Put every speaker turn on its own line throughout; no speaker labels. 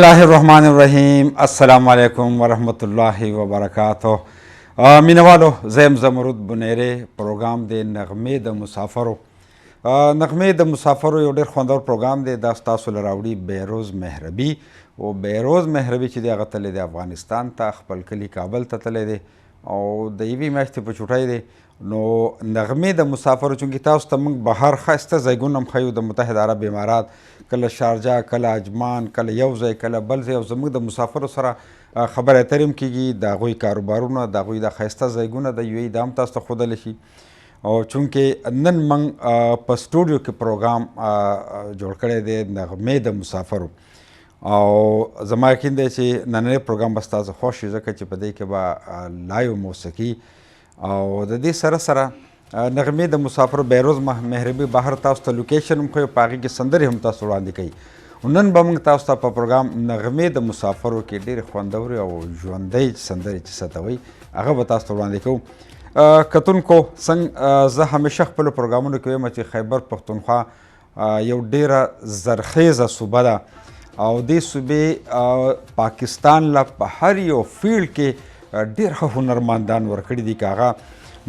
الله الرحمن الرحیم. السلام علیکم ورحمۃ اللہ وبرکاتہ. مینوالو زیم زمرد بنیره پروګرام دی نغمې د مسافرو. نغمې د مسافرو یو ډېر خوندور پروګرام دی. دا ستاسو له راوړي بهروز مهربي. او بهروز مهربي چې دی هغه تللی دی افغانستان ته، خپل کلي کابل ته تللی دی او د یوې میاشتې په چوټۍ دی. نو نغمې د مسافرو چونکې تاسو ته موږ بهر ښایسته ځایونه هم ښیو، د متحده عرب امارات، کله شارجه، کله عجمان، کله یو ځای کله بل ځای، او زموږ د مسافرو سره خبرې اترې هم کېږي، د هغوی کاروبارونه، د هغوی د ښایسته ځایونه د یو دا هم تاسو ته ښودلی شي. او چونکې نن موږ په سټوډیو کې پروګرام جوړ کړی دی نغمې د مسافرو، او زما یقین دی چې نننی پروګرام به ستاسو خوښ شي، ځکه چې په دې کې به لایو موسیقي او د دې سره سره نغمې د مسافرو بهروز مهربي بهر تاسو ته لوکیشن هم ښیو، په هغې کې سندرې هم تاسو وړاندې کوي. نن به موږ تاسو ته په پروګرام نغمې د مسافرو کې ډېرې خوندورې او ژوندۍ سندرې چې څه ته وایي هغه به تاسو ته وړاندې کوو. کتونکو څنګه زه همیشه خپلو پروګرامونو کې وایم چې خیبر پښتونخوا یو ډېره زرخیزه صوبه ده او دې صوبې پاکستان له په هر یو فیلډ کې ډېر ښه هنرمندان ورکړي دي. که هغه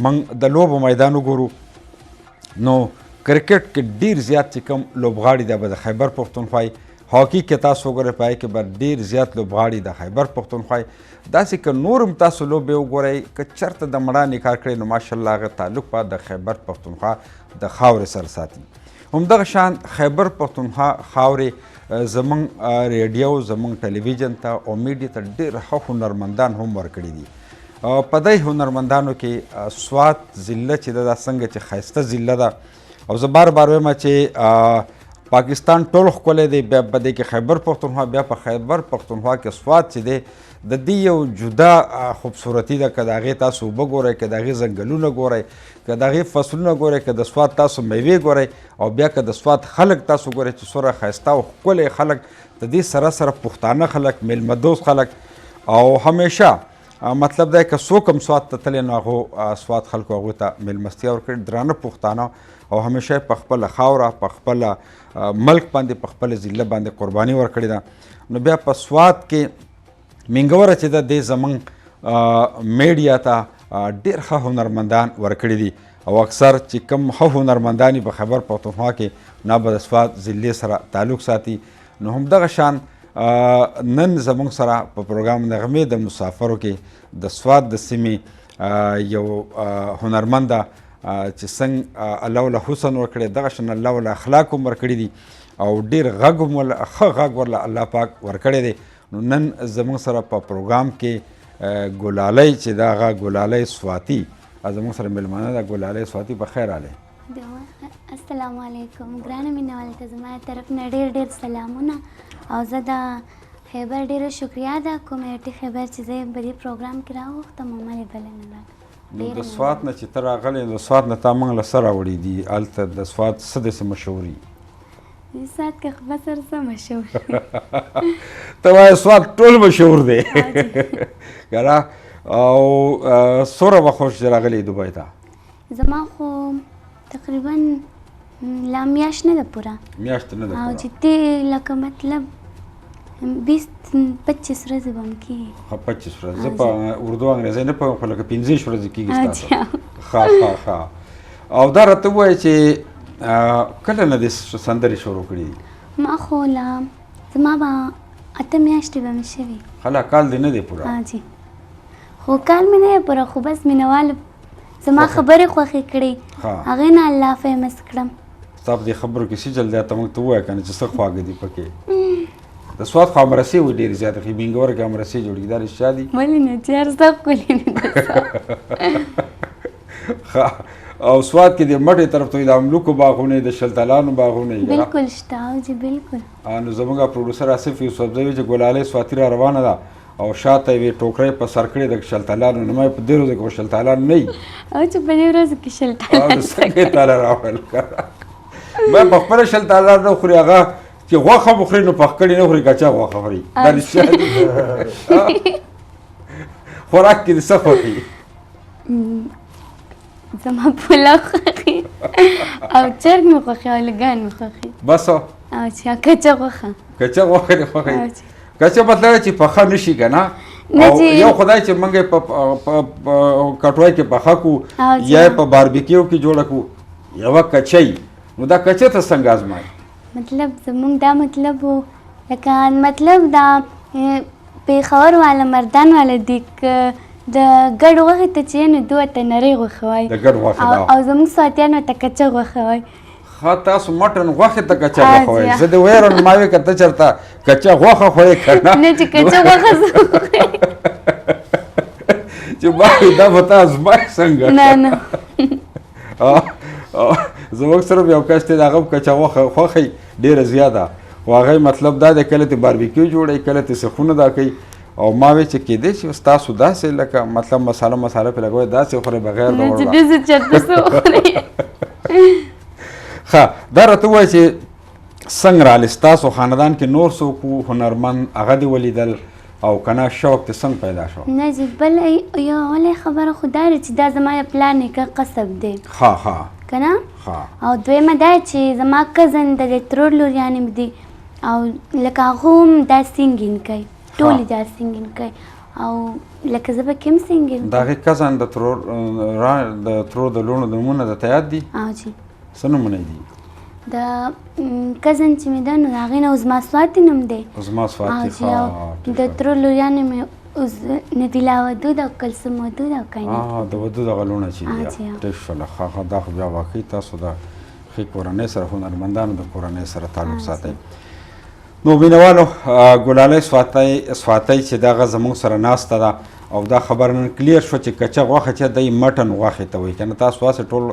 موږ د لوبو میدان وګورو نو کرکټ کې ډېر زیات چې کوم لوبغاړي دی به د خیبر پښتونخوا وي. هاکي کې تاسو وګورئ په هغې کې به ډېر زیات لوبغاړي د خیبر پښتونخوا وي. داسې که نور هم تاسو لوبې وګورئ، که چېرته د مړانې کار کړی نو ماشاءالله هغه تعلق به د خیبر پښتونخوا د خاورې سره ساتي. همدغه شان خیبر پښتونخوا خاورې زموږ ریډیو، زموږ ټلویزیون ته او میډیا ته ډېر ښه هنرمندان هم ورکړي دي. په دې هنرمندانو کې سوات ضلع چې ده دا څنګه چې ښایسته ضلع ده، او زه بار بار وایم چې پاکستان ټول ښکلی دی، بیا په دې کې خیبر پښتونخوا، بیا په خیبر پښتونخوا کې سوات چې دی د دې یو جدا خوبصورتي ده. که د هغې تاسو اوبه ګورئ، که د هغې ځنګلونه ګورئ، که د هغې فصلونه ګورئ، که د سوات تاسو میوې ګورئ، او بیا که د سوات خلک تاسو ګورئ چې څومره ښایسته او ښکلی خلک، د دې سره سره پښتانه خلک، میلمه دوست خلک، او همیشه مطلب دی که څوک هم سوات ته تللی نو هغو سوات خلکو هغوی ته میلمستیا ورکړې، درانه پښتانه، او همیشه په خپله خاوره، په خپله ملک باندې، په خپله ضلع باندې قرباني ورکړې ده. نو بیا په سوات کې مینګوره چې ده دې زموږ میډیا ته ډېر ښه هنرمندان ورکړي دي، او اکثر چې کوم ښه هنرمندان یې په خیبر پښتونخوا کې نه به د سوات ضلع سره تعلق ساتي. نو همدغه شان نن زموږ سره په پروګرام نغمې د مسافرو کې د سوات د سیمې یو هنرمنده چې څنګه الله ورله حسن ورکړی، دغه شان الله ورله اخلاق هم ورکړي دي، او ډېر غږ هم ورله ښه غږ ورله الله پاک ورکړی دی. نو نن زموږ سره په پروګرام کې ګلالۍ چې ده هغه ګلالۍ سواتي زموږ سره مېلمانه ده. ګلالۍ سواتي په خیر راغلی.
السلام علیکم ګرانه مینهوالو ته زما طرف نه ډېر ډېر سلامونه، او زه د خیبر ډېره شکریه ادا کوم ایټي خیبر چې زه په دې پروګرام کې راوغوښتم او ما دې بلنه راکړه.
نو د سوات نه چې ته راغلی، د سوات نه تا موږ له څه راوړي دي؟ هلته د سوات څه داسې مشهور دي؟
سوات کې خو بس هر څه مشهور
ته وایې سوات ټول مشهور دی که نه؟ او څومره وخت وشو چې راغلی دوبۍ ته؟
زما خو تقریبا لا میاشت نه ده پوره.
میاشت نه ده پوره؟
او چې ته لکه مطلب 20-25 ورځې به هم کېږي. 25
ورځې. زه په اردو انګریزۍ نه پوهېږم، خو لکه 15 ورځې کېږي ستاسو. ښه ښه ښه. او دا راته ووایه چې کله نه دې سندرې شروع کړي دي؟
ما خو لا زما به 8 میاشتې به مې شوي.
ښه لا کال دې نه دی پوره؟
جی خو کال مې نه دی پوره، خو بس مینهوالو زما خبرې خوښې کړې، هغې نه الله فیمس کړم.
ستا په دې خبرو کې څه جلدی ته موږ ته ووایه که نه چې څه خواږه دي پکې. د سوات خو امرسې وي ډېرې زیاتې، خو مینګوره کې امرسې جوړېږي، دا رښتیا دي؟
ولې نه چې هر څه ښکلي دي.
ښه. او سوات کې د مټې طرف ته د املوکو باغونه، د شلتالانو باغونه یې
بالکل شته. جی بالکل.
نو زموږ پروډوسر آصف یوسفزی وایي چې ګلالۍ سواتي را روانه ده، او شاته یې ټوکرۍ په سر کړې د شلتالانو. نو ما په دې ورځو کې خو شلتالان نه وي،
او چې په دې ورځو کې شلتالان
څنګه یې تاله راوړل. ما په خپله شلتالان نه خوري، هغه چې غوښه به خوري نو پخکړې نه خوري، کچا غوښه خوري. دا رښتیا دي؟ خوراک کې دې څه خوښي؟
زما پولاو خوښي او چرګ مې خوښي او لګان مې خوښي.
بس؟
او چې کچه غوښه.
کچه غوښه دې خوښوي؟ کچه مطلب چې پخه نشي که نه او یو خدای چې موږ په کټوای کې پخه کو یا په باربیکیو کې جوړه کو یوه کچۍ نو دا کچه ته څنګه ازمایي
مطلب زمونږ دا مطلب و لکه مطلب دا پېښور والا مردان والا دي د ګډ غوښې ته چې نو دوی ته نرۍ غوښه وایي
د ګډ غوښه
او زموږ سواتیانو ته کچه غوښه وایي
ښه تاسو مټن غوښې ته کچه غوښه وایي زه دې ویرم ما وې که ته چېرته کچه غوښه خورې که نه
نه چې کچه غوښه زه
چې ما وایي دا به ته ازمایي څنګه
نه نه
زموږ سره یو کس دی د هغه هم کچه غوښه خوښوي ډېره زیاته خو هغه مطلب دا دی کله ترې باربیکیو جوړوي کله ترې سیخونه دا کوي او ما وی چې کېدای شي ستاسو داسې لکه مطلب مساله پې لګوئ داسې خورئ بغیر د وړو ښه دا راته ووایه چې څنګه رالې ستاسو خاندان کې نور څوک وو هنرمند هغه دې ولیدل او که نه شوق دې څنګه پیدا شو
نه جی بل یو اولی خبره خو دا ده چې دا زما د پلار نیکه قصب دی
ښه ښه
که نه او دویمه دا چې زما کزن د دې ترور لوریانې م دي او لکه هغه هم دا سینګینګ کوي ټولې دا سینګینګ کوي او لکه زه پکې هم سینګینګ
د هغې کزن د ترور د لوڼو د نومونه درته یاد دي
او جی
څه نومونه دي
د کزن چې مې ده نو د هغې نه عظما سواتي نوم دی
عظما سواتي
ښه د ترور لوریانې مې نبیله ودود او کلثوم ودود او کاینات
د ودود هغه لوڼه چې دي ټیک شوله ښه دا خو بیا واقعي تاسو د ښې کورنۍ سره هنرمندانو د کورنۍ سره تعلق ساتئ نو مینوالو ګلالۍ سواتۍ چې دغه زموږ سره ناسته ده او دا خبره نن کلیر شوه چې کچه غوښه چې دی مټن غوښې ته وایي که نه تاسو هسې ټول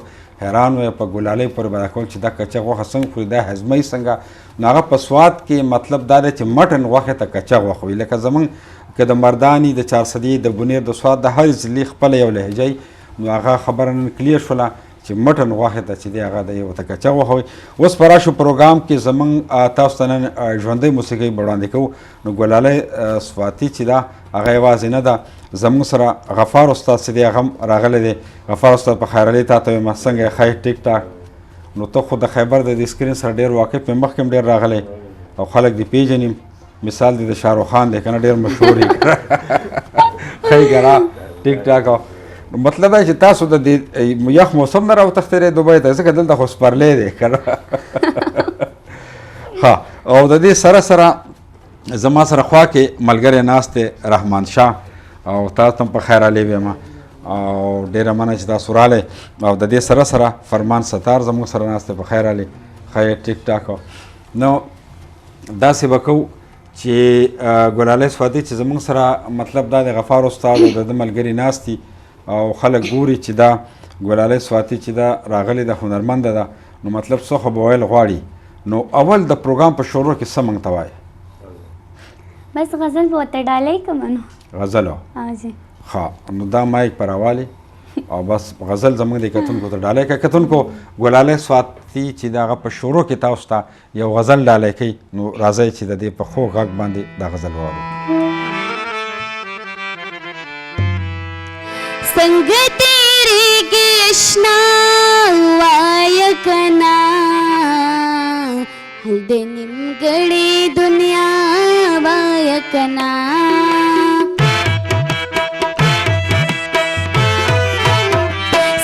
حیران وی په ګلالۍ پورې به دا کول چې دا کچه غوښه څنګه خوري دا هضموي څنګه نو هغه په سوات کې مطلب دا دی چې مټن غوښې ته کچه غوښه وایي لکه زموږ که د مرداني د چارسدي د بونیر د سوات د هر ضلعې خپله یو لهجه نو هغه خبره نن کلیر شوله چې مټن غوښې ته چې دی هغه د یو ته کچه غوښه وایي اوس په راشو پروګرام کې زموږ تاسو ته نن ژوندۍ موسیقۍ به وړاندې کوو نو ګلالۍ سواتي چې ده هغه یوازې نه ده زموږ سره غفار استاد چې دی هغه هم راغلی دی غفار استاد په خیر علي تا ته وایم څنګه یې ښایي ټیک ټاک نو ته خو د خیبر د دې سکرین سره ډېر واقف یې مخکې هم ډېر راغلی او خلک دې پېژني مثال دی د شاهرخ خان دی که نه ډېر مشهور یې ښایي که نه ټیک ټاک مطلب دا چې تاسو د دې یخ موسم نه راوتښتېدی دوبۍ ته ځکه دلته خو سپرلی دی که نه ښه او د دې سره سره زما سره خوا کې ملګری ناست دی رحمان شاه او تاسو هم په خیر علي ویم او ډېره مننه چې تاسو رالی او د دې سره سره فرمان ستار زموږ سره ناست دی په خیر علي ښایي ټیک ټاک نو داسې به کوو چې ګلالۍ سواتي چې زموږ سره مطلب دا د غفار استاد او د ده ملګري ناست دي او خلک ګوري چې دا ګلالۍ سواتي چې دا راغلې ده هنرمنده ده نو مطلب څه خو به ویل غواړي نو اول د پروګرام په شروع کې څه موږ ته وایي
بس غزل به ورته ډالۍ کړم نو
غزل
جی
ښه نو دا مایک په راوالې او بس غزل زموږ د کتونکو ته ډالۍ کوي کتونکو ګلالۍ سواتي چې د هغه په شروع کې تاسو ته یو غزل ډالۍ کوي نو راځئ چې د دې په خوږ غږ باندې دا غزل واورو
څنګه تیریږي اشنا وایه که نه حل د نیمګړې دنیا وایه که نه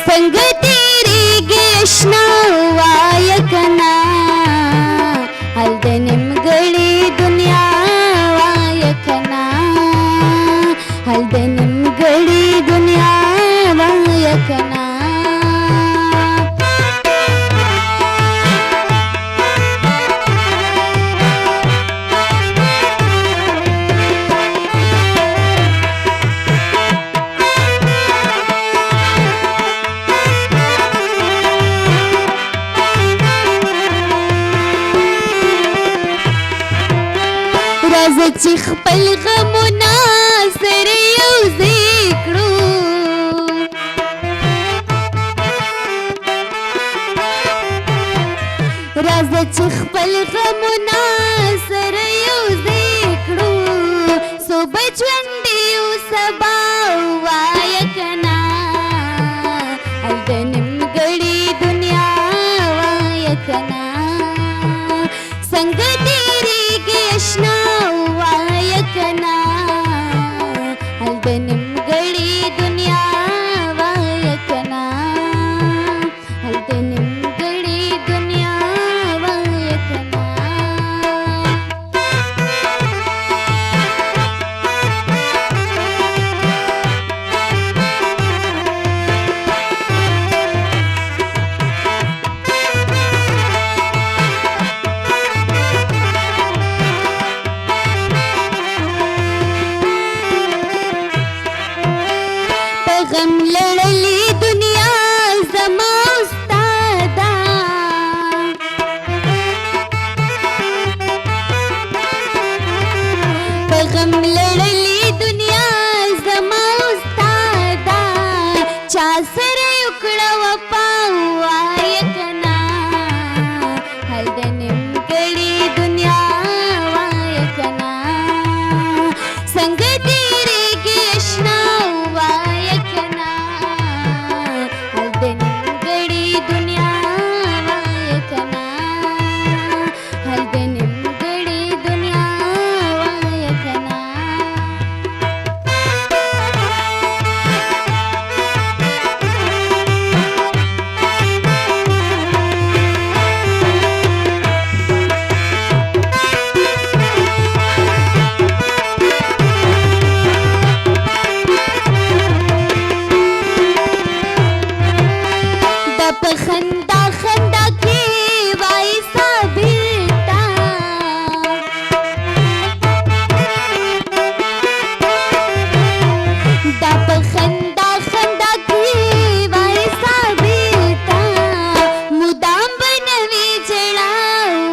څنګه تیریږي اشنا وایه که نه حل د نیمګړې دنیا وایه که نه حل د نیمګړې دنیا وایه که نه راځه چې خپل غمونه سره یوځای کړو راځه چې خپل غمونه سره یوځای کړو څو به ژوند یو سبا وایه که نه حل د نیمګړې دنیا وایه که نه څنګه تیریږي اشنا وایه غم لړلې دنیا زما استاده چا سره وکړه وفا وایه کنه هل د نیمګړې دنیا وایه کنه څنګه تېرېږي اشنا وایه کنه هل د نیمګړې دنیا وایه کنه هل د نیمګړې دنیا وایه کنه د په خندا خندا کې وای صابرتا د په خندا خندا کې وای صابرتا مدام بنوي جړا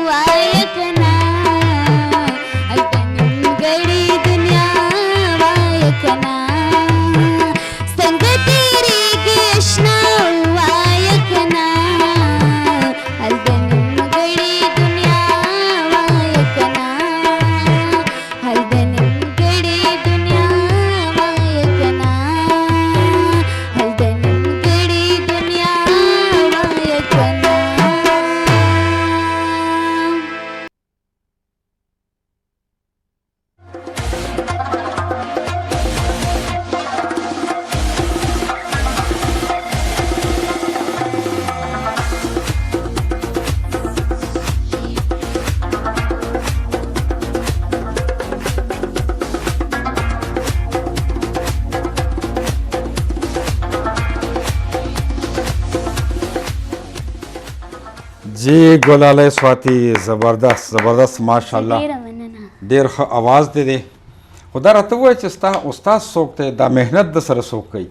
وای کنا الته نیمګړې دنیا وای کنا څنګه تېرېږي اشنا وای کنا الته نیمګړې دنیا وای کنا الته نیمګړې دنیا وای کنا الته نیمګړې دنیا وای کنا
جی ګلالی سواتی زبردست ماشاءالله
ډېره مننه
ډېر ښه اواز دی دی خو دا راته ووایه چې ستا استاد څوک دی دا محنت د سره څوک کوي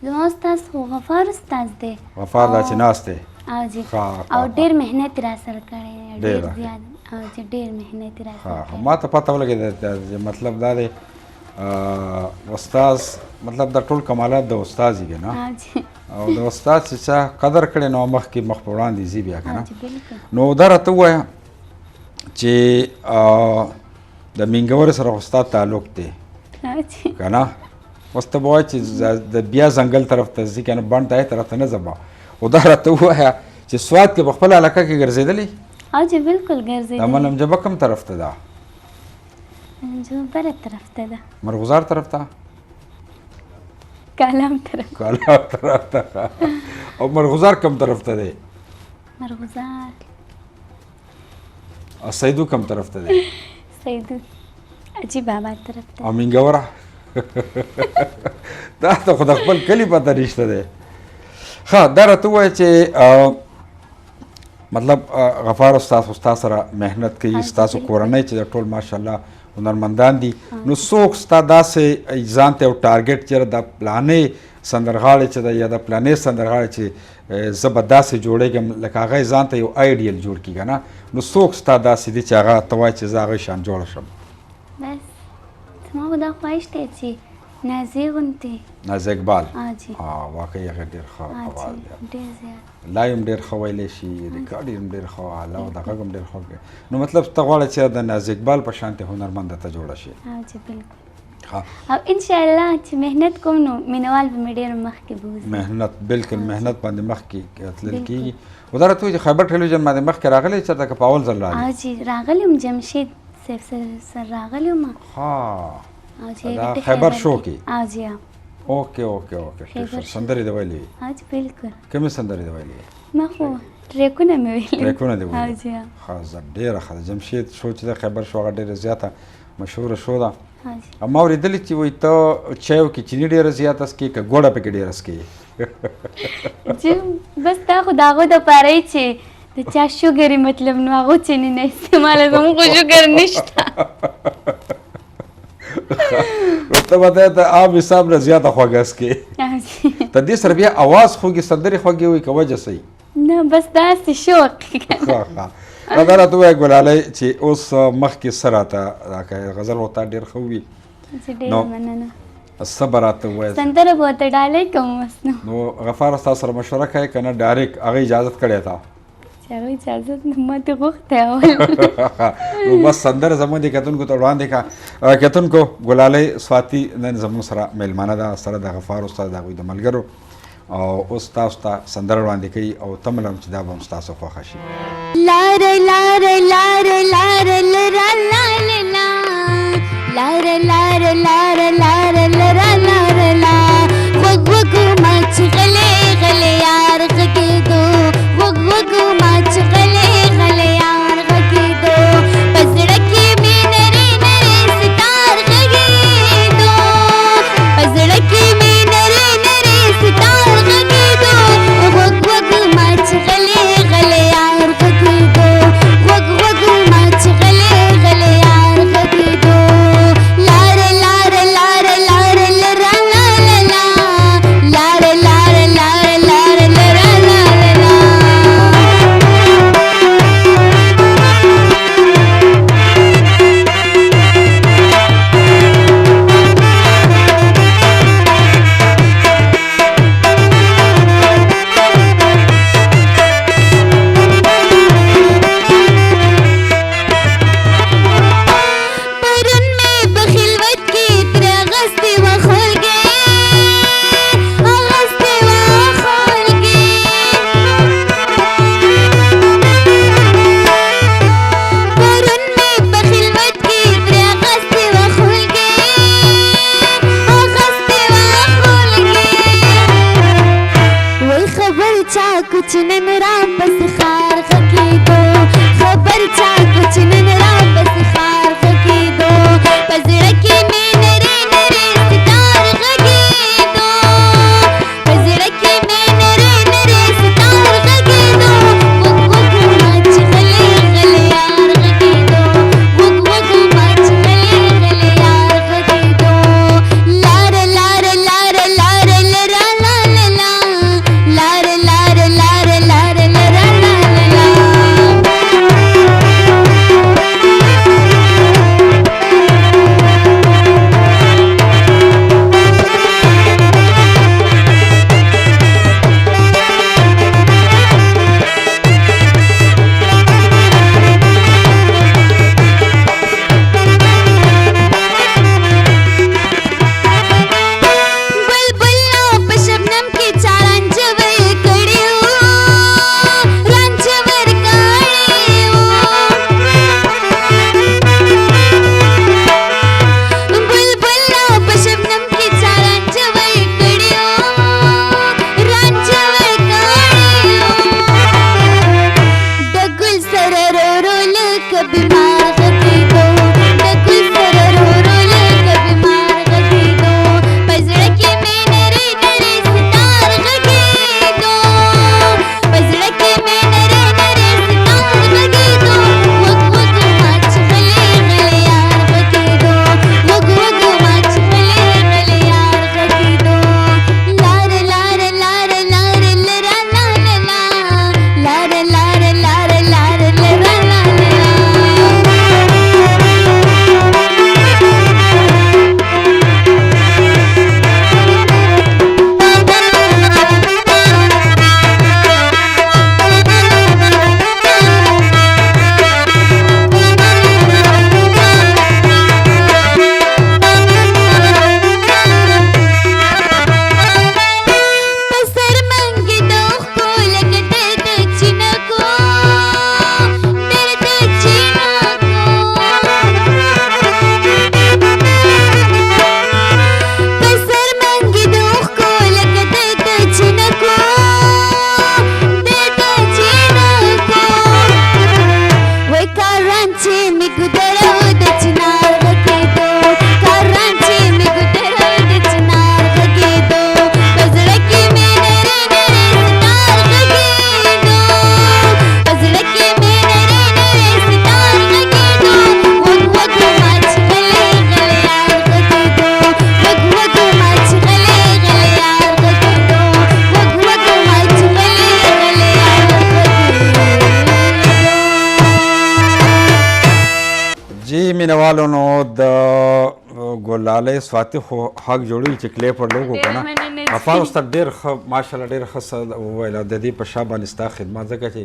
زما استاد خو غفار استاد دی
غفار دا چې ناست دی
او جی
ښه،
او
ښه،
ډېر محنت را سره کړی ډېر
ډېره.
زیات او جی ډېر محنت را سره
ښه ما ته پته ولګېده مطلب دا دی استاد مطلب دا ټول کمالات د استاد دي نه
او جی
او د استاد چې چا قدر کړی نو مخکې مخ په وړاندې ځي بیا که
او
نه
جی بالکل
نو دا راته ووایه چې د مینګور سره خو ستا تعلق دی
او جی
که نه اوس ته به وایه چې د بیا ځنګل طرف ته ځي که نه بڼ دای طرف ته نه ځم خو دا راته ووایه چې سوات کې په خپله علاقه کې ګرځېدلی
او جی بالکل
دا
ګرځېدلی
ملم جبه کوم طرف ته ده
جو بره طرف ته ده
مرغزار طرف ته
کالام طرف
کالا طرف ته او مرغزار کوم طرف ته دی
مرغزار
او سیدو کوم طرف ته دی
سیدو اجی بابا طرف ته
او مینګوره دا ته خو د خپل کلي پته نشته دی ښه دا راته ووایه چې مطلب غفار استاد خو ستا سره محنت کوي ستاسو کورنۍ چې د ټول ماشاءالله هنرمندان دي نو څوک ستا داسې ځان ته یو ټارګټ چېرې د پلانې سندرغاړی چې ده یا د پلانې سندرغاړی چې زه به داسې جوړېږم لکه هغه یې ځان ته یو آیډیل جوړ کړي که نه نو څوک ستا داسې دي چې هغه ته وایي چې زه هغه شان جوړه شم
بس زما خو دا خواهش دی چې نازی غوندې
ناز اقبال
او جی
واقعي هغه ډېر ښه
او
اواز
جی
دی
ډېر زیات
لا هم ډېر ښه ویلی شي ریکارډ یې هم ډېر ښه اعلی او د غږ هم ډېر ښه کوي نو مطلب ته غواړې چې د ناز اقبال په شانتې هنرمنده ته جوړه شي
او جی بالکل
ها
او انشاءالله چې محنت کوم نو مینوال به مې ډېر مخکې بوځي
محنت بالکل محنت باندې مخکې تلل کېږي خو دا راته وایي چې خیبر ټلویزیون باندې مخکې راغلی چېرته که په اول ځل راغلی
او جی راغلی یم جمشید صاحب سره راغلی یم
ها
او جی
دا
ګټې
خیبر شو کې
او جی
اوکې اوکې اوکې ٹھیک شو سندرې دې ویلې
او جی بالکل
کومې سندرې دې ویلې
ما خو ټریکونه مې ویلي
ټریکونه دې
او
ویلې
جی
ښه زه ډېره ښه ده جمشید شو چې د خیبر شو هغه ډېره زیاته مشهوره شو ده
او جی
ما اورېدلي چې وایي ته چایو کې چیني ډېره زیاته څکې که ګوړه پکې ډېره څکې
جی بس دا خو د هغو دپاره یې چې د چا شوګر یې مطلب نو هغو چیني نه استعماله زموږ خو شوګر نشته
نو ته به ته عام حساب نه زیاته خوږه څکې
او جی
ته دې سره بیا اواز خوږې سندرې خوږې وي که وجه صحیح
نه بس داسې شوق
ښه ښه دا راته ووایه ګلالۍ چې اوس مخکې څه راته راکوې غزل خو تا ډېر ښه ووي
چې ډېره مننه
څه به راته ووایې
سندره به ورته ډالۍ کوم اوس
نو غفار ستا سره مشوره کوې که نه ډایرکټ هغه اجازت کړې تا
چې هغه اجازت نه ما ترې غوښتی اول
نو بس سندره زموږ د کتونکو ته وړاندې کړه کتونکو ګلالۍ سواتي نن زموږ سره میلمانه ده سره د غفار استاد د هغوی د ملګرو او اوس تاسو ته سندره وړاندې کوي او تمه لرم چې دا به هم ستاسو خوښه شي
لار لار لار لار لرا لار لار لار لار لار لرا لار لا وګ وګ ما چې غلې غلې یار غږېدو وګ وګ ما چې غلې غلې یار غږېدو په زړه کې مې نرۍ نرۍ ستار غږېدو په زړه کې مې نرۍ نرۍ ستار غږېدو وګ وګ ما چې غلې غلې یار غږېدو وګ وګ ما چې غلې غلې یار غږېدو لار لار لار لار لرا لا لا لار لار لار لار لرا لا لا پرون مې په خلوت کې ترې اغستې وه خولګې اغستې وه خولګې پرون مې په خلوت کې ترې اغستې وه خولګې اغستې وه خولګې وای خبر چا کو چې نن را پسې ښار غږېدو خبر چا کو چې نن را پسې ښار غږېدو په زړه کې مې نرۍ نرۍ ستار غږېدو په زړه کې مې نرۍ نرۍ ستار غږېدو وګ وګ ما چې غلې غلې یار غږېدو وګ وګ ما چې غلې غلې یار غږېدو لار لار لار لار لرا لا لا لار لار لار لار
والو نو د ګلالۍ سواتي خو حق جوړوي چې کلیپ ورلوګو که نه غفار استاد ډېر ښه ماشاءالله ډېر ښه څه وویل او د دې په شا باندې ستا خدمت ځکه چې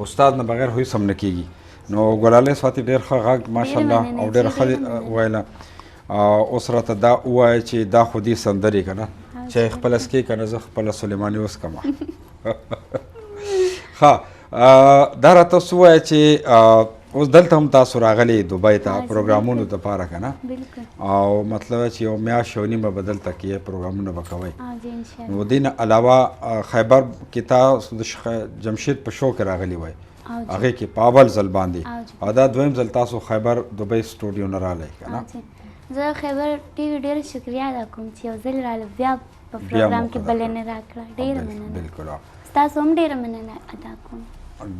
استاد نه بغیر هیڅ هم نه کېږي نو ګلالۍ سواتي ډېر ښه غږ ماشاءالله او ډېر ښه وویله اوس راته دا ووایه چې دا خو دې سندرې که نه چې خپله سکې که نه زه خپله سلیماني وسکمه ښه دا راته اوس ووایه چې اوس دلته هم تاسو راغلي دوبۍ ته پروګرامونو دپاره که نه او مطلب چې یو میاشت یو نیمه به دلته کې پروګرامونه به کوئ نو دې نه علاوه خیبر کې تاسو د جمشید په شو کې راغلي وای هغې کې په اول ځل باندې او دا دویم ځل تاسو خیبر دوبۍ سټوډیو نه رالی که نه
زه خیبر ټي وي ډېره شکریا ادا کوم چې یو ځل راله بیا په پروګرام کې بلنه راکړه ډېره مننه
بلکل
ستاسو هم ډېره مننه ادا کوم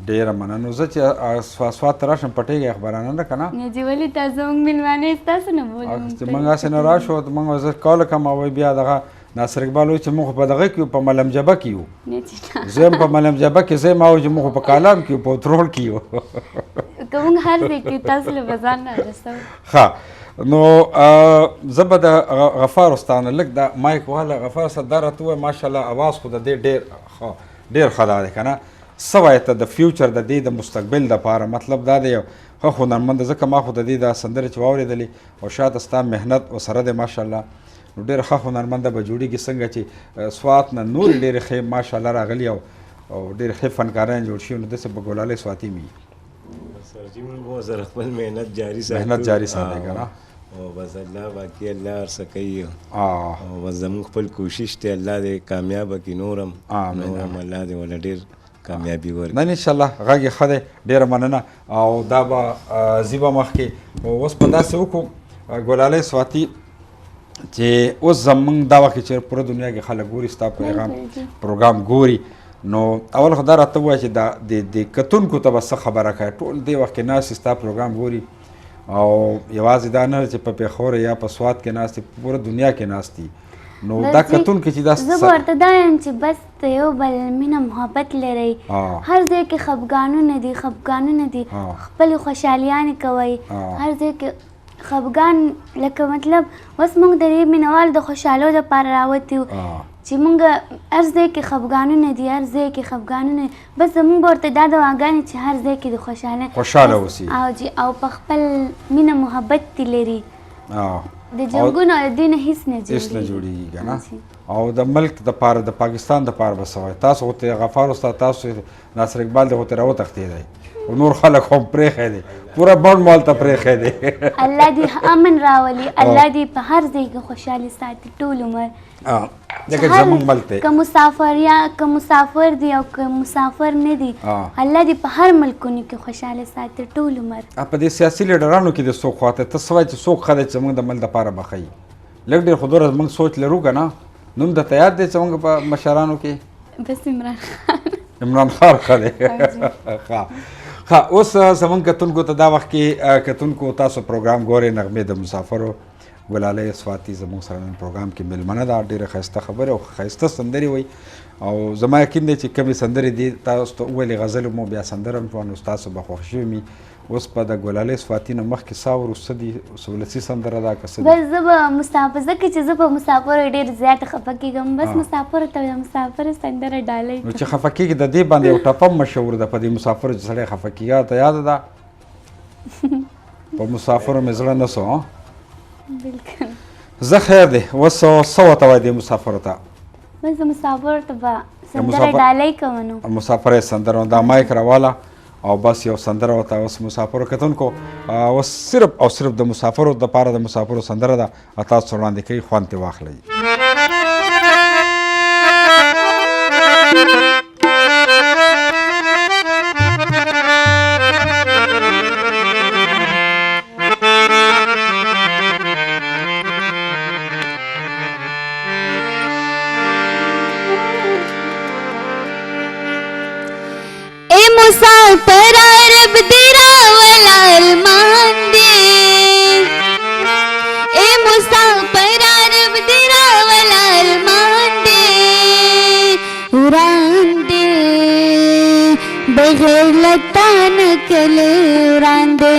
ډېره مننه نو زه چې سوات ته راشم پټېږي خبرانه نه که نه
چې ولې تاسو موږ مېلمانه یې ستاسو نه بولو
چې موږ هسې نه راشو موږ زه کوله کوم او بیا دغه ناصر اقبال وایي چې موږ په دغه کې یو په ملم جبه کې یو زه هم په ملم جبه کې زه هم او چې موږ په کالام کې یو په اترول کې یو
که موږ هر ځای کې تاسو له به ځان نه رسوو
ښه نو زه به د غفار استاد نه لږ د مایک واله غفار استاد دا راته ووایه ماشاءالله اواز خو د دې ډېر ښه دی که نه څه وایې ته د فیوچر د دې د مستقبل دپاره مطلب دا دی یو ښه هنرمند ځکه ما خو د دې دا سندرې چې واورېدلې او شاته ستا محنت ورسره دی ماشاءالله نو ډېر ښه هنرمنده به جوړېږي څنګه چې سوات نه نورې ډېرې ښې ماشاءالله راغلي او ډېر ښې فنکاران جوړ شوي نو داسې به ګلالۍ سواتي وي
سرجي موږ سره خپل محنت جاري ساتو
محنت جاري ساتئ که نه
او بس الله باقي الله هر څه کوي او بس زموږ خپل کوشش دی الله دې کامیابه کړي نورم الله دې وله ډېر کامیابي ورکړي
نه انشاءالله غږ یې ښه دی ډېره مننه او دا به ځي به مخکې اوس په داسې وکړو ګلالۍ سواتي چې اوس زموږ دا وخت چې پوره دنیا کې خلک ګوري ستا پروګرام ګوري نو اول خو دا راته ووایه چې د کتونکو ته به څه خبره کوې ټول دې وخت کې ناست ستا پروګرام ګوري او یوازې دا نه چې په پېښور یا په سوات کې ناست دي په پوره دنیا کې ناست دي نو دا کتونکي چې دا
زه به ورته دا یم چې بس د یو بل مینه محبت لرئ هر ځای کې خفګانونه دي خپلې خوشحالیانې کوئ هر ځای کې خفګان لکه مطلب اوس موږ د دې مینهوالو د خوشحالو دپاره راوتي یو چې موږ هر ځای کې خفګانونه دي بس زموږ به ورته دا دعاګانې چې هر ځای کې د
خوشحاله اوسي
او په خپل مینه محبت دې لري د جنګونو او د دې نه هیڅ نه
جوړېږي که نه او د ملک دپاره د پاکستان دپاره به څه وایي تاسو خو ته غفار استاد تاسو ناصر اقبال دی خو ته راوتښتېدی او نور خلک هم پرېښی دی پوره بڼ مال ته پرېښی دی
الله دې امن راولي الله دې په هر ځای کې خوشحالي ساتي ټول عمر
ځکه زموږ ملک دی
که مسافر دی او که مسافر نه دی الله دې په هر ملکونو کې خوشحاله ساتي ټول عمر
په دې سیاسي لیډرانو کې د څوک خواته ته څه وایې چې څوک ښه دی چې زموږ د ملک دپاره به ښه وي لږ ډېر خو دومره زموږ سوچ لرو که نه نوم درته یاد دی چې زموږ په مشرانو کې
بس
عمران خان ښه دی ښه اوس زموږ کتونکو ته دا وخت کې کتونکو تاسو پروګرام ګورئ نغمې د مسافرو ګلالۍ سواتي زموږ سره نن پروګرام کې مېلمنه ده ډېره ښایسته خبرې او ښایسته سندرې وایي او زما یقین دی چې کمې سندرې دي تاسو ته وویلې غزل مو بیا سندره هم شوه نو ستاسو به خوښ شوي وي اوس په د ګلالۍ سواتي نه مخکې سا وروسته دي ولسي سندره ده که څه
بس زه به ځکه چې زه په مسافرو ډېر زیاته خفه کېږم بس مسافرو ته د مسافرو سندره ډالۍ
نو چې خفه کېږي د دې باندې یو ټپه مشهور ده په دې مسافرو چې سړی خفه کېږي ته یاده ده په مسافرو مې زړه نه سو
بلکل
زه خیر دی اوس څه ورته وایي دې مسافرو ته
بس د مسافرو ته به سندره ډالۍ کوم نو
مسافر یې سندره دا مایک راواله او بس یو سندره ورته اوس مسافرو کتونکو اوس صرف او صرف د مسافرو دپاره د مسافرو سندره ده تاسو وړاندې کوي خوند ترې واخلئ
مسافر عرب دیرا والا ارمان دے اے مسافر عرب دیرا والا ارمان دے وران دے بغیر لتا نکلے وران دے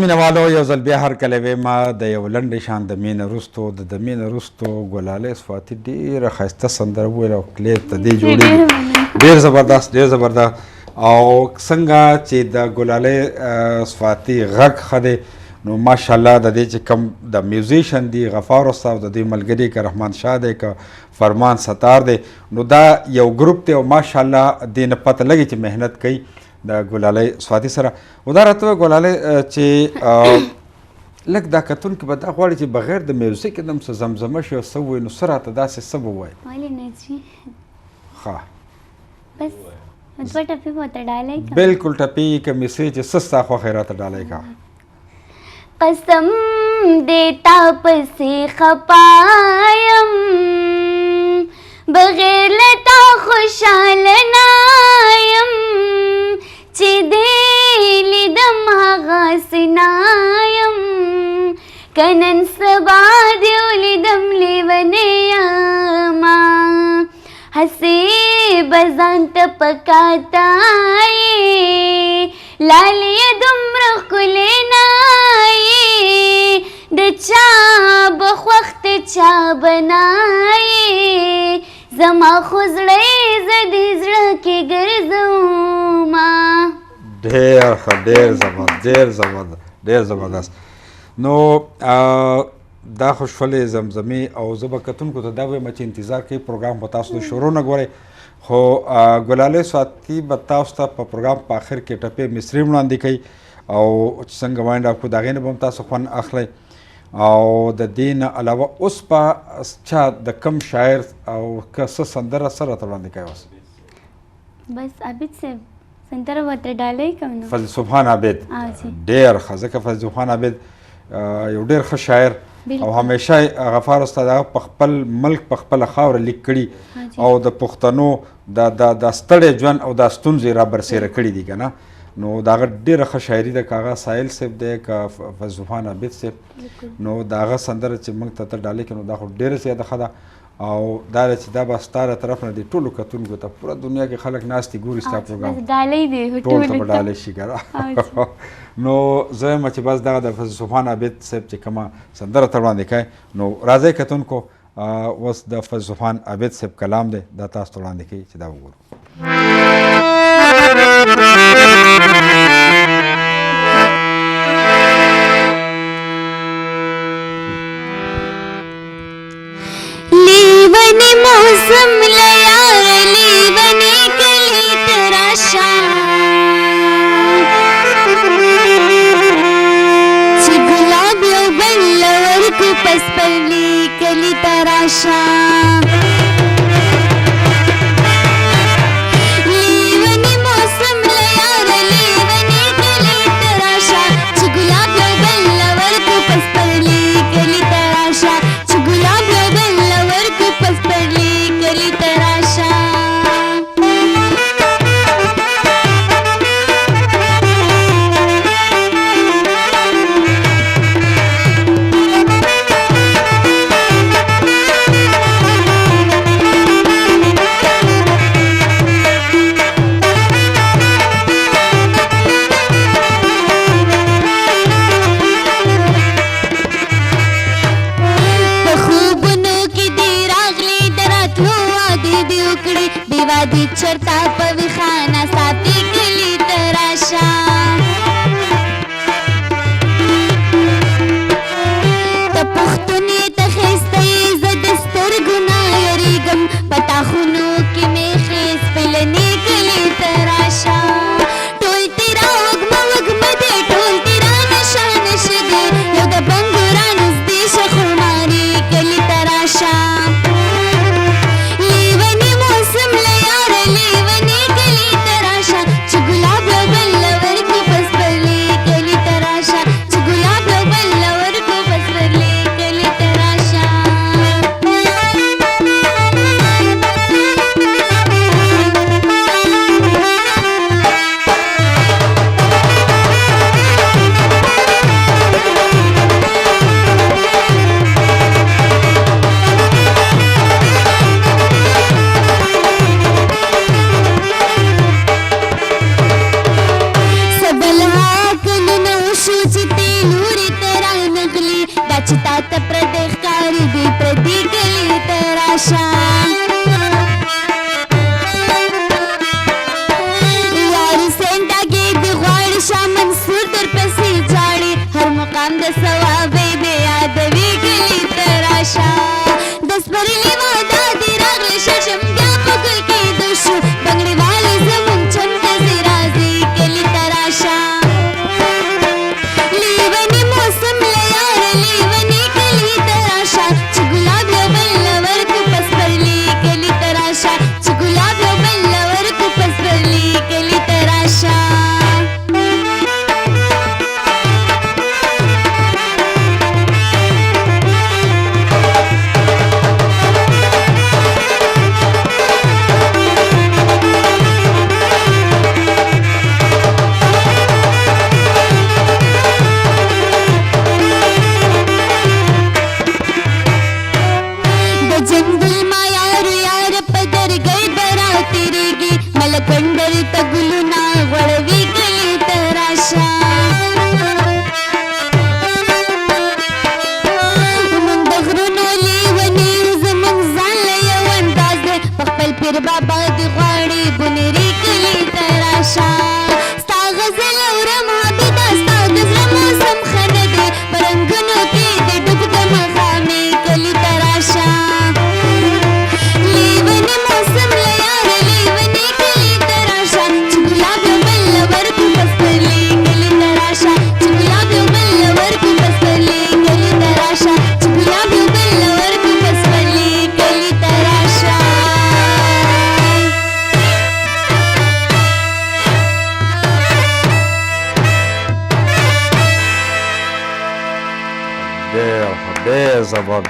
مینوالو یو ځل بیا هر کله ویما د یو لنډې شان د مینه وروستو د مینه وروستو ګلالۍ صفاتي ډېره ښایسته سندره وویله او کلیپ ته دې جوړېږي ډېر زبردست ډېر زبردست. او څنګه چې د ګلالۍ صفاتي غږ ښه دی نو ماشاءالله د دې چې کوم د میوزیشن دی غفار استاد د دې ملګري که رحمان شاه دی که فرمان ستار دی نو دا یو ګروپ دی او ماشاءالله دې نه پته لګي چې محنت کوي د ګلالۍ صفاتي سره. او دا راته وایه ګلالۍ چې لږ دا کتونکي به دا غواړي چې بغیر د میوزیک هم څه زمزمه شي او څه ووایي نو څه راته داسې څه به ووایي؟
ولې نه جي
ښه
بس دوه ټپې به ورته ډالۍ کړم.
بلکل ټپې که میسې چې څه ستا خوښ یې راته ډالۍ کړه.
قسم دیتا پسې خپایم بغیر لتا خوشحاله نایم چې دې لیدم هغسې نایم که نن سبا دې ولیدم لیونی یمه هسې به ځان ته پکاته یې لالې دومره ښکلې نه یې د چا به خوښ ته چا به نه یې زما خو زړه یې زه دې زړه کې ګرځومه.
ډېر ښه ډېر زبردست ډېر زبردست ډېر زبردست. نو دا خو شولې زمزمې او زه به کتونکو ته دا وایم چې انتظار کوي پروګرام به تاسو د شروع نه ګورئ خو ګلالۍ صفاتي به تاسو ته په پروګرام په آخر کې ټپې مصري وړاندې کوي او چې څنګه وایند اپ کړو د هغې نه به هم تاسو خوند اخلئ. او د دې نه علاوه اوس په چا د کم شاعر او که څه سندره څه راته وړاندې کوئ؟ اوس
بس عابد صاحب سندره ورته ډالۍ کوم نو
فضل سبحان عابد ډېر ښه ځکه فضل سبحان عابد یو ډېر ښه شاعر او همیشه غفار استاد هغه په خپل ملک په خپله خاوره لیک کړي او د پښتنو د ستړی ژوند او دا ستونزې را برسېره کړي دي که نه نو د هغه ډېره ښه شاعري ده که هغه سایل صاحب دی که فضل سبحان عابد صاحب نو د هغه سندره چې موږ ته ته ډالۍ کړي نو دا خو ډېره زیاته ښه ده او دا چې دا به ستا له طرف نه د ټولو کتونکو ته پوره دنیا کې خلک ناست دي ګوري ستا پروګرام ټول ته به ډالۍ شي که نه نو زه یم چې بس دغه د فضل سبحان عابد صاحب چې کومه سندره ته وړاندې کوي نو راځئ کتونکو اوس د فضل سبحان عابد صاحب کلام دی دا تاسو ته وړاندې کوي چې دا وګورو.
لیونی موسم لیار لیونی کلی تراشا ورکو پس پرلی کلی تراشا لیونی موسم لیار لیونی کلی تراشا چه گلاب یو بل ورکو پس پرلی کلی تراشا چه گلاب یو بل ورکو پس پرلی کلی تراشا دی چرتا پوی خانه ساتی کلی تراشا تا پختونی تا خیستی زد سترگونا یریگم پتا خونو کی می خیس پلنی کلی تراشا ټول تیرا وگم وگم دی ټول تیرا نشا نشدی یو دا بنگوران ازدی شخماری کلی تراشا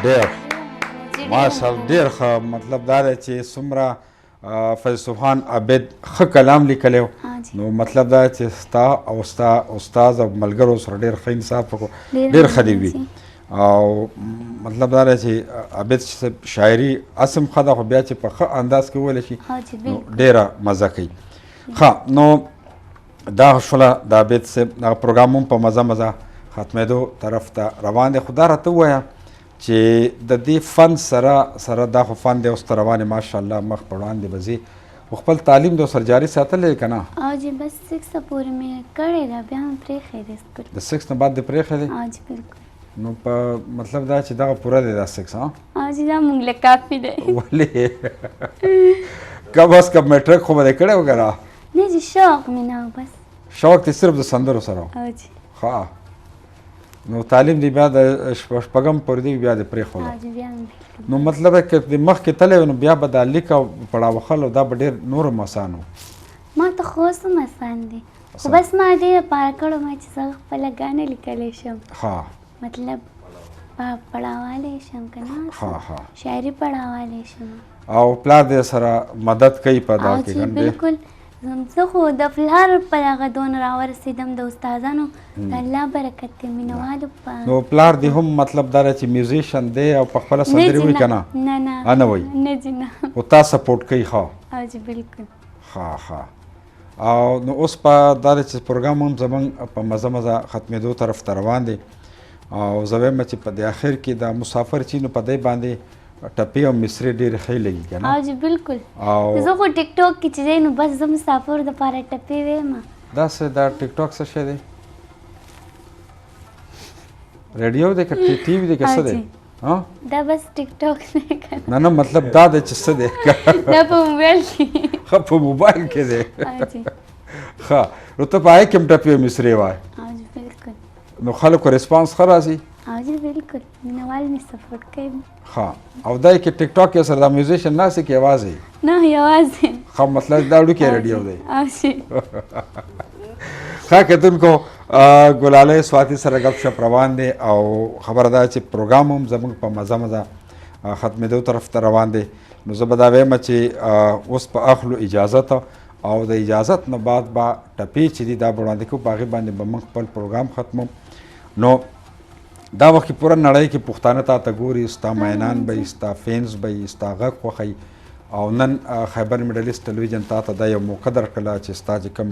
ډېر ماشاءالله ډېر ښه مطلب دا دی چې څومره فیض سبحان عابد ښه کلام لیکلی و نو مطلب دا چې ستا او ستا استاد او ملګرو سره ډېر ښه انصاف وکړو ډېر ښه دې وي او مطلب دا دی چې عابد شاعري اصم ښه ده خو بیا چې په ښه انداز کې وویلی شي نو ډېره مزه کوي ښه نو دا شوله د عابد صاحب دغه پروګرام هم په مزه مزه ختمېدو طرف ته روان دی خو دا راته ووایه چې د دې فن سره دا خو فن دی اوس ته روان ماشاءالله مخ په وړاندې به ځي خو خپل تعلیم د سر جاري ساتلی دی که نه
جی بس 6 پورې مې کړی ده بیا هم پرېښی دی
د 6 نه بعد دې پرېښی دی
جی بالکل
نو په مطلب دا چې دغه پوره دی دا 6
جی دا موږ له کافي دی
ولې کم از کم میټرک خو به دې کړی و که نه
نه جی شوق مې نه و بس
شوق دې صرف د سندرو سره و
جی
ښه نو تعلیم دی بیا د شپږم پورې دی بیا د پرېښوده
او بیا مې
نو مطلب که د مخکې تللی وی نو بیا به دا لیک او پړاو وهلو دا به ډېر نور آسان و
ما ته خو اوس هم اسان دی خو بس ما دې لپاره کړو ما چې زه خپله ګانې لیکلی شم
ها
مطلب پړاوالی شم که نه
ها ها
شاعري پړاوالی شم
او پلار دې سره مدد کوي په دا
او
کې
چې
ګڼ
بلکل زه خو د پلار په دغه دونه راورسېدم د استادانو د الله برکت دی مینهوالو په
نو پلار دې هم مطلب دا دی چې میوزیشن دی او په خپله سندرې وایي که نه
نه نه
نه وایي
نه جي نه
خو تا سپورټ کوي ښه
او جی بلکل
ها ها او نو اوس په دا دی چې پروګرام هم زموږ په مزه مزه ختمېدو طرف ته روان دی او زه وایم چې په دې اخر کې دا مسافر چې نو په دی باندې ټپې او مصرې ډېرې ښې لګي که نه
او جی بلکل
او
زه خو ټیک ټاک کې چې دی نو بس زه مسافر دپاره ټپې ویم
داسې دا ټیک ټاک څه شی دی ریډیو دی که ټي وي دی که څه دی
دا بس ټیک ټاک دی که
نه نه مطلب دا دی چې څه دی
دا په موبایل کې
ښه په موبایل کې دی
او جی
ښه نو ته په هغې کې هم ټپې او مصرې وایې
او جی بلکل
نو خلکو ریسپانس ښه راځي
او جی بلکل مینهوال مې سپورټ کوي
ښه او دا کې ټیک ټاک کې سره دا میوزیشن ناست دی که یوازې
نه یوازې
ښه مطلب دا وړوکی ریډیو دی
او جی
ښه کتونکو ګلالی سواتي سره ګپ شپ روان دی او خبره ده چې پروګرام هم زموږ په مزه مزه ختمېدو طرف ته روان دی نو زه به دا وایم چې اوس په اخلو اجازت او د اجازت نه بعد به ټپې چې دي دا به وړاندې کوو په هغې باندې به موږ خپل پروګرام ختمو نو دا وخت کې پوره نړۍ کې پښتانه تا ته ګوري ستا مینان به وي ستا فینس به وي ستا غږ خوښوي او نن خیبر میډلیسټ ټلویزیون تا ته دا یو موقع درکړله چې ستا چې کوم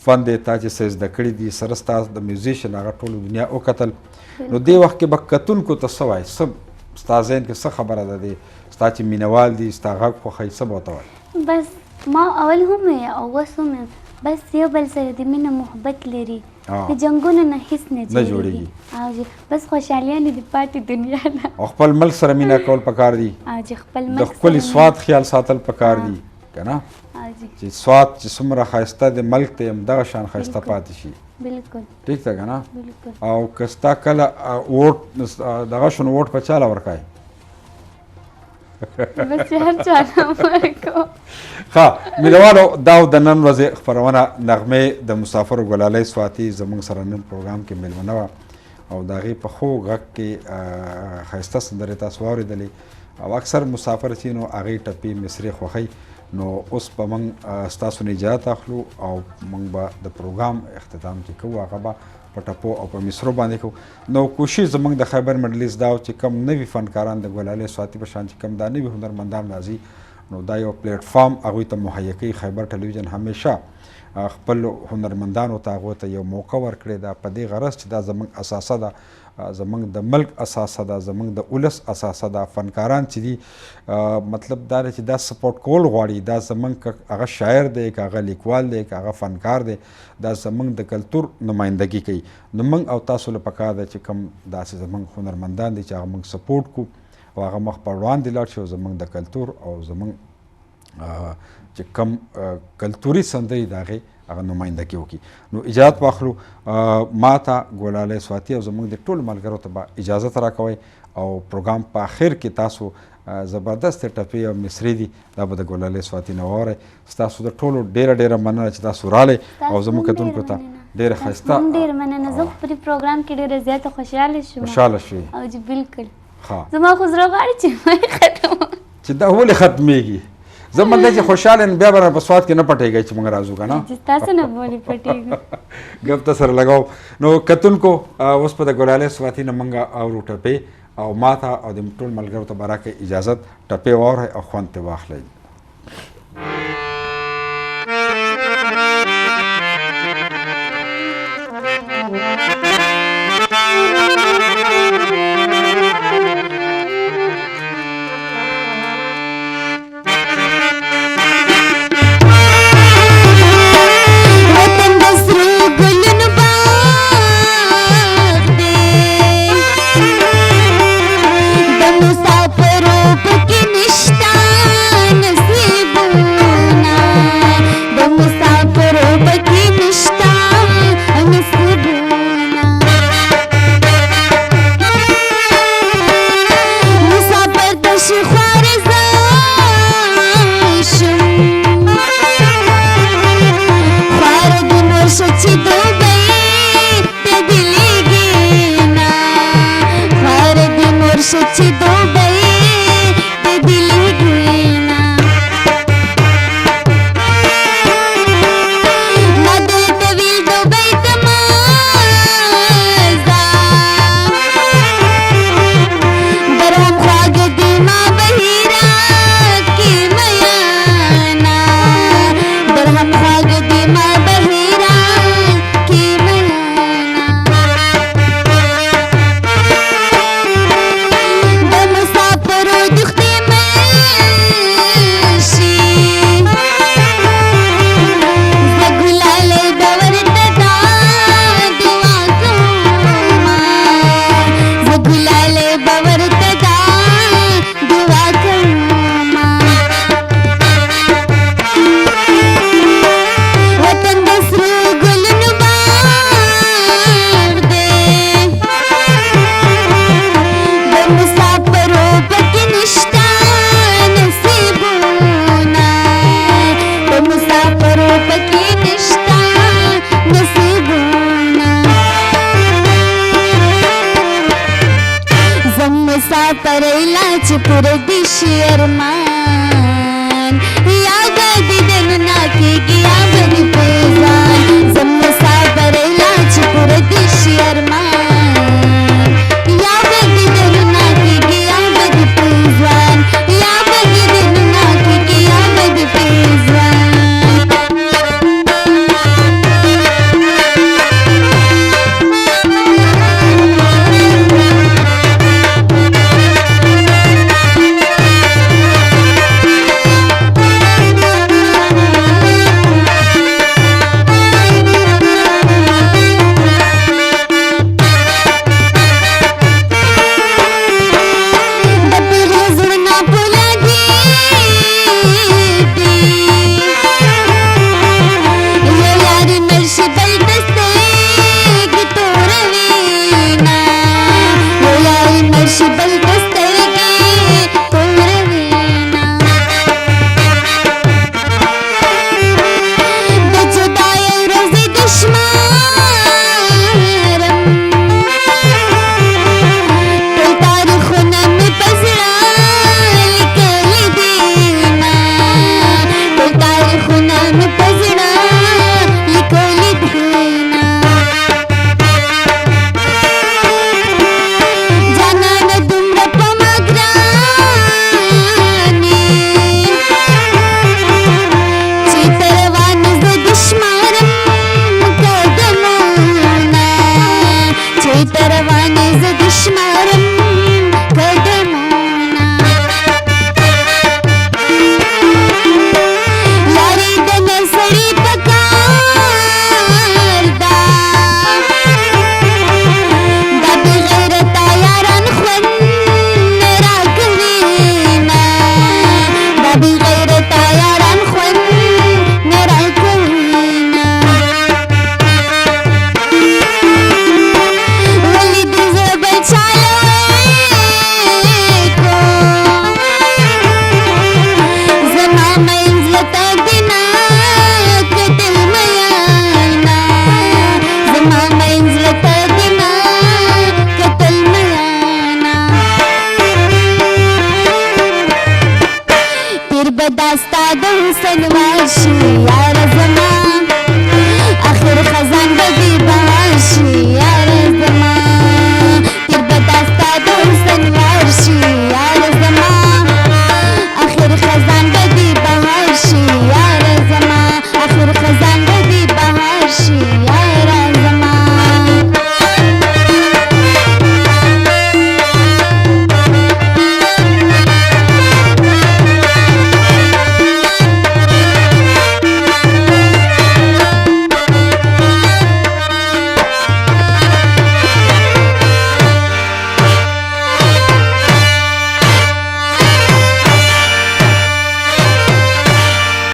فن دی تا چې څه زده کړي دي سره ستا د میوزیشن هغه ټولو دنیا وکتل نو دې وخت کې به کتونکو ته څه وایي څه ستا ذهن کې څه خبره ده دی ستا چې مینهوال دي ستا غږ خوښوي څه به ورته وایي
بس ما اول هم یم او اوس هم یم بس یو بل سره د مینه محبت لري د جنګونو نه هیڅ نه جوړېږي او جی بس خوشحالیانې د پاتې دنیا نه
او خپل ملک سره مینه کول پکار دي
او جی خپل
د ښکلي سوات خیال ساتل پکار دي که نه
او جی
چې سوات چې څومره ښایسته دی ملک ته همدغه شان ښایسته پاتې شي
بلکل
ټیک ده که نه
بلکل
او که ستا کله ووټ دغه شو نو ووټ په چاله ورکوې
بس هر چاله ورکوم
ښه مینهوالو دا د نن ورځې خپرونه نغمې د مسافرو ګلالۍ سواتي زموږ سره نن پروګرام کې میلمنه وه او د هغې په ښو غږ کې ښایسته سندرې تاسو واورېدلې او اکثر مسافر چې نو هغې ټپې مصرې خوښوي نو اوس به موږ ستاسو نه اجازت اخلو او موږ به د پروګرام اختتام چې کوو هغه به په ټپو او په مصرو باندې کوو نو کوشش زموږ د خیبر میډلیسټ دا و چې کم نوي فنکاران د ګلالۍ سواتي په شان چې کم دا نوي هنرمندان راځي نو دا یو پلیټفارم هغوی ته مهیا کوي خیبر ټلویزیون همیشه خپل هنرمندانو ته هغو ته یو موقع ورکړې ده په دې غرض چې دا زموږ اساسه ده زموږ د ملک اساسه ده زموږ د ولس اساسه ده فنکاران چې دي مطلب دا دی چې دا سپورټ کول غواړي دا زموږ که هغه شاعر دی که هغه لیکوال دی که هغه فنکار دی دا زموږ د کلتور نمایندګي کوي نو موږ او تاسو له پکار ده چې کوم داسې زموږ هنرمندان دي چې هغه موږ سپورټ کړو او هغه مخ په وړاندې لاړ شي او زموږ د کلتور او زموږ چې کم کلتوري سندرې د هغې هغه نمایندګي وکړي نو اجازت واخلو ما ته ګلالۍ سواتي او زموږ د ټولو ملګرو ته به اجازت راکوئ او پروګرام په آخر کې تاسو زبردست ټپې او مصرې دي دا به د ګلالۍ سواتي نه واورئ ستاسو د ټولو ډېره ډېره مننه چې تاسو رالی او زموږ کتونکو ته ډېره ښایسته
ډېر مننه زه په دې پروګرام کې ډېره زیاته خوشحاله شوم
خوشحاله شوې
او جی بلکل
ښه
زما خو زړه غواړي چې ما ختم
چې دا ولې ختمېږي زه مطلب چې خوشحاله یم بیا به په سوات کې نه پټېږئ چې موږ راځو که نه
چې تاسو نه بولې پټېږو
ګپ ته سره لګاو نو کتونکو اوس په د ګلالۍ سواتي نه موږ اورو ټپې او ما ته او د ټول ملګرو ته به راکړئ اجازت ټپې واورئ او خوند ترې واخلئ
مسافروں پہ نشتہ نصیب
چې دوبۍ د دلي ګوینا ما دلته ویل دوبۍ ته مه ځه درهم خواږه دي ما بهیره کې میانا درهم خواږه دي ما بهیره کې میانا د مسافرو دښتې منشي زه ګلالی به ورته دا دعا کومه زه ګلالی به ورته دا دعا کومه وطن د سرو ګلونو باغ دی د مسافرو پکې نشته نصیبونه د مسافرو پکې نشته نصیبونه زه مسافر لا چې پوره دي شي ارمان یا به دې دلونه کېږي یا به دې پېزان زه مسافر لا چې پوره دي شي ارمان یا به دې دلونه کېږي یا به دې پېزان یا به دې دلونه کېږي یا به دې پېزان د پیغله زړونه په لګېږي یو یار مړ شي بل ته سترګې توروينه یو یار مړ شي بل ته سترګې توروينه د جدایۍ ورځې د شمارم ټول تاریخونه مې په زړه لیکلي دینه ټول تاریخونه مې په زړه لیکلي دینه جانانه دومره په ما ګرانې چې ته روانه زه د شمارم قدمونه چې ته روانه زه د شمارم